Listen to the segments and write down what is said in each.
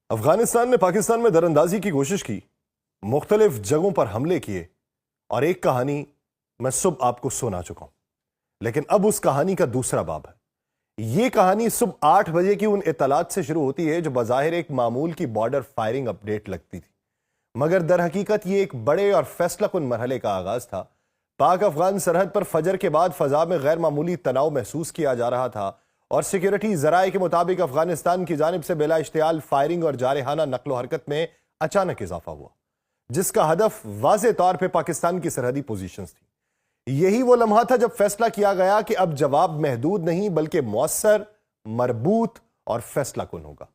افغانستان نے پاکستان میں دراندازی کی کوشش کی، مختلف جگہوں پر حملے کیے، اور ایک کہانی میں صبح آپ کو سنا چکا ہوں، لیکن اب اس کہانی کا دوسرا باب ہے۔ یہ کہانی صبح 8 بجے کی ان اطلاعات سے شروع ہوتی ہے جو بظاہر ایک معمول کی بارڈر فائرنگ اپ ڈیٹ لگتی تھی، مگر در حقیقت یہ ایک بڑے اور فیصلہ کن مرحلے کا آغاز تھا۔ پاک افغان سرحد پر فجر کے بعد فضا میں غیر معمولی تناؤ محسوس کیا جا رہا تھا، اور سیکیورٹی ذرائع کے مطابق افغانستان کی جانب سے بلا اشتعال فائرنگ اور جارحانہ نقل و حرکت میں اچانک اضافہ ہوا، جس کا ہدف واضح طور پہ پاکستان کی سرحدی پوزیشنز تھی۔ یہی وہ لمحہ تھا جب فیصلہ کیا گیا کہ اب جواب محدود نہیں بلکہ مؤثر، مربوط اور فیصلہ کن ہوگا۔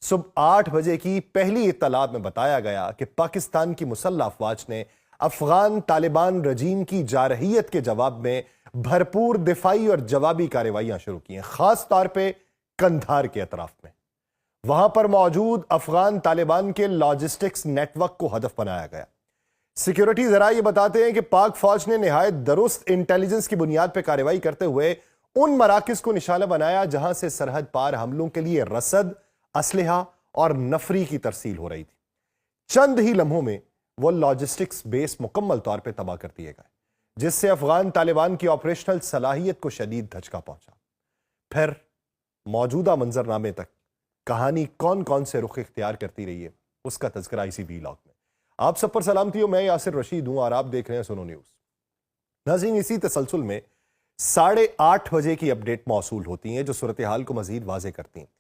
صبح 8 بجے کی پہلی اطلاعات میں بتایا گیا کہ پاکستان کی مسلح افواج نے افغان طالبان رجیم کی جارحیت کے جواب میں بھرپور دفاعی اور جوابی کارروائیاں شروع کی ہیں، خاص طور پہ قندھار کے اطراف میں۔ وہاں پر موجود افغان طالبان کے لاجسٹکس نیٹ ورک کو ہدف بنایا گیا۔ سیکیورٹی ذرائع یہ بتاتے ہیں کہ پاک فوج نے نہایت درست انٹیلیجنس کی بنیاد پہ کارروائی کرتے ہوئے ان مراکز کو نشانہ بنایا جہاں سے سرحد پار حملوں کے لیے رسد، اسلحہ اور نفری کی ترسیل ہو رہی تھی۔ چند ہی لمحوں میں وہ لاجسٹکس بیس مکمل طور پہ تباہ کر دیے گئے، جس سے افغان طالبان کی آپریشنل صلاحیت کو شدید دھچکا پہنچا۔ پھر موجودہ منظرنامے تک کہانی کون کون سے رخ اختیار کرتی رہی ہے، اس کا تذکرہ اسی ویلاگ میں۔ آپ سب پر سلامتی ہو، میں یاسر رشید ہوں اور آپ دیکھ رہے ہیں سنو نیوز۔ ناظرین، اسی تسلسل میں 8:30 بجے کی اپڈیٹ موصول ہوتی ہیں جو صورتحال کو مزید واضح کرتی ہیں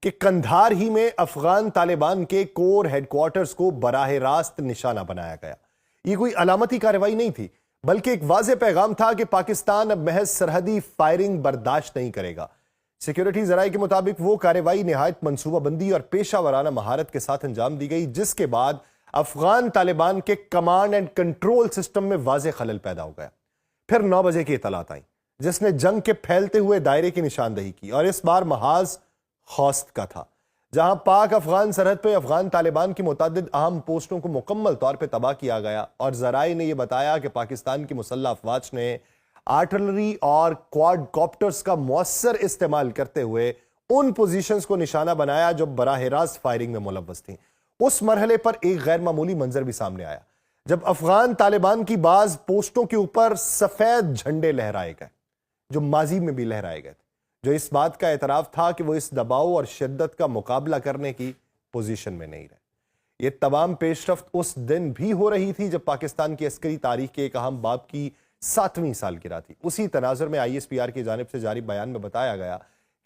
کہ قندھار ہی میں افغان طالبان کے کور ہیڈ کوارٹرز کو براہ راست نشانہ بنایا گیا۔ یہ کوئی علامتی کارروائی نہیں تھی بلکہ ایک واضح پیغام تھا کہ پاکستان اب محض سرحدی فائرنگ برداشت نہیں کرے گا۔ سیکیورٹی ذرائع کے مطابق وہ کارروائی نہایت منصوبہ بندی اور پیشہ ورانہ مہارت کے ساتھ انجام دی گئی، جس کے بعد افغان طالبان کے کمانڈ اینڈ کنٹرول سسٹم میں واضح خلل پیدا ہو گیا۔ پھر 9 بجے کی اطلاعات آئیں جس نے جنگ کے پھیلتے ہوئے دائرے کی نشاندہی کی، اور اس بار محاذ خوست کا تھا، جہاں پاک افغان سرحد پہ افغان طالبان کی متعدد اہم پوسٹوں کو مکمل طور پہ تباہ کیا گیا، اور ذرائع نے یہ بتایا کہ پاکستان کی مسلح افواج نے آرٹلری اور کواد کاپٹرز کا مؤثر استعمال کرتے ہوئے ان پوزیشنز کو نشانہ بنایا جو براہ راست فائرنگ میں ملوث تھیں۔ اس مرحلے پر ایک غیر معمولی منظر بھی سامنے آیا جب افغان طالبان کی بعض پوسٹوں کے اوپر سفید جھنڈے لہرائے گئے، جو ماضی میں بھی لہرائے گئے تھے، جو اس بات کا اعتراف تھا کہ وہ اس دباؤ اور شدت کا مقابلہ کرنے کی پوزیشن میں نہیں رہے۔ یہ تمام پیش رفت اس دن بھی ہو رہی تھی جب پاکستان کی عسکری تاریخ کے ایک اہم باب کی 7ویں سالگرہ تھی۔ اسی تناظر میں ISPR کی جانب سے جاری بیان میں بتایا گیا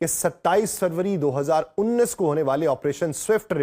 کہ 27 فروری 2019 کو ہونے والے آپریشن سوئفٹ